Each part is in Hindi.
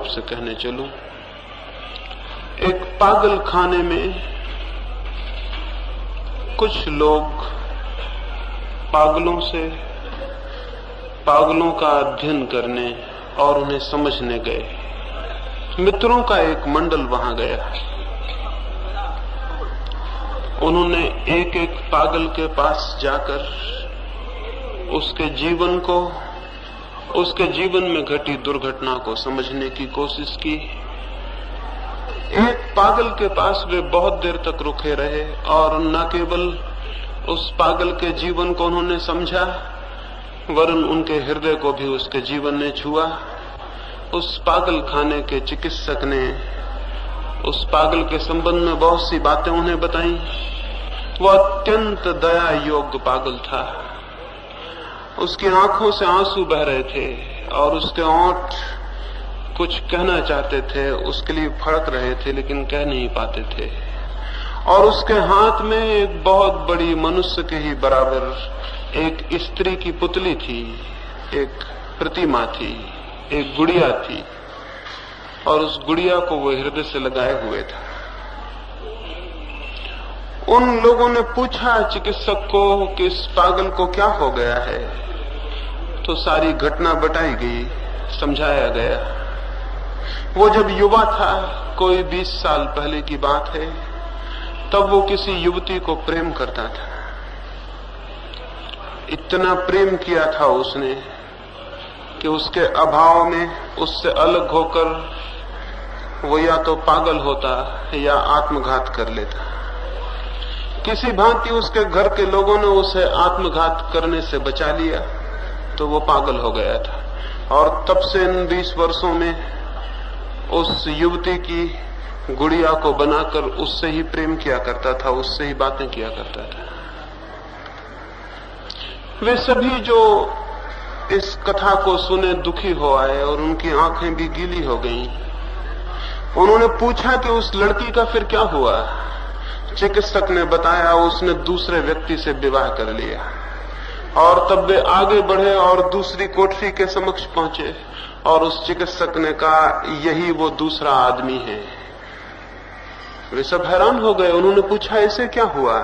आपसे कहने चलूं। एक पागल खाने में कुछ लोग पागलों का अध्ययन करने और उन्हें समझने गए। मित्रों का एक मंडल वहां गया। उन्होंने एक एक पागल के पास जाकर उसके जीवन में घटी दुर्घटना को समझने की कोशिश की। एक पागल के पास वे बहुत देर तक रुके रहे और न केवल उस पागल के जीवन को उन्होंने समझा, वरन उनके हृदय को भी उसके जीवन ने छुआ। उस पागल खाने के चिकित्सक ने उस पागल के संबंध में बहुत सी बातें उन्हें बताई। वह अत्यंत दया योग्य पागल था। उसकी आंखों से आंसू बह रहे थे और उसके होंठ कुछ कहना चाहते थे, उसके लिए फड़क रहे थे लेकिन कह नहीं पाते थे। और उसके हाथ में एक बहुत बड़ी मनुष्य के ही बराबर एक स्त्री की पुतली थी, एक प्रतिमा थी, एक गुड़िया थी, और उस गुड़िया को वो हृदय से लगाए हुए था। उन लोगों ने पूछा चिकित्सक को कि इस पागल को क्या हो गया है, तो सारी घटना बताई गई, समझाया गया। वो जब युवा था, कोई 20 साल पहले की बात है, तब वो किसी युवती को प्रेम करता था। इतना प्रेम किया था उसने कि उसके अभाव में उससे अलग होकर वो या तो पागल होता या आत्मघात कर लेता। किसी भांति उसके घर के लोगों ने उसे आत्मघात करने से बचा लिया, तो वो पागल हो गया था। और तब से इन 20 वर्षों में उस युवती की गुड़िया को बनाकर उससे ही प्रेम किया करता था, उससे ही बातें किया करता था। वे सभी जो इस कथा को सुने दुखी हो आए और उनकी आंखें भी गीली हो गईं। उन्होंने पूछा कि उस लड़की का फिर क्या हुआ। चिकित्सक ने बताया उसने दूसरे व्यक्ति से विवाह कर लिया। और तब वे आगे बढ़े और दूसरी कोठरी के समक्ष पहुंचे और उस चिकित्सक ने कहा यही वो दूसरा आदमी है। वे सब हैरान हो गए। उन्होंने पूछा इसे क्या हुआ।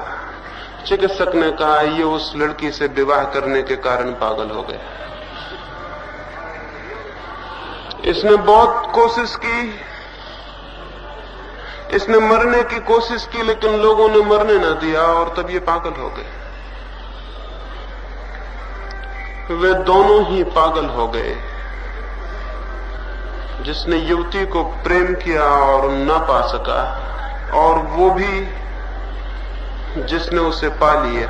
चिकित्सक ने कहा ये उस लड़की से विवाह करने के कारण पागल हो गया। इसने बहुत कोशिश की, इसने मरने की कोशिश की, लेकिन लोगों ने मरने न दिया और तब ये पागल हो गए। वे दोनों ही पागल हो गए। जिसने युवती को प्रेम किया और न पा सका, और वो भी जिसने उसे पा लिया।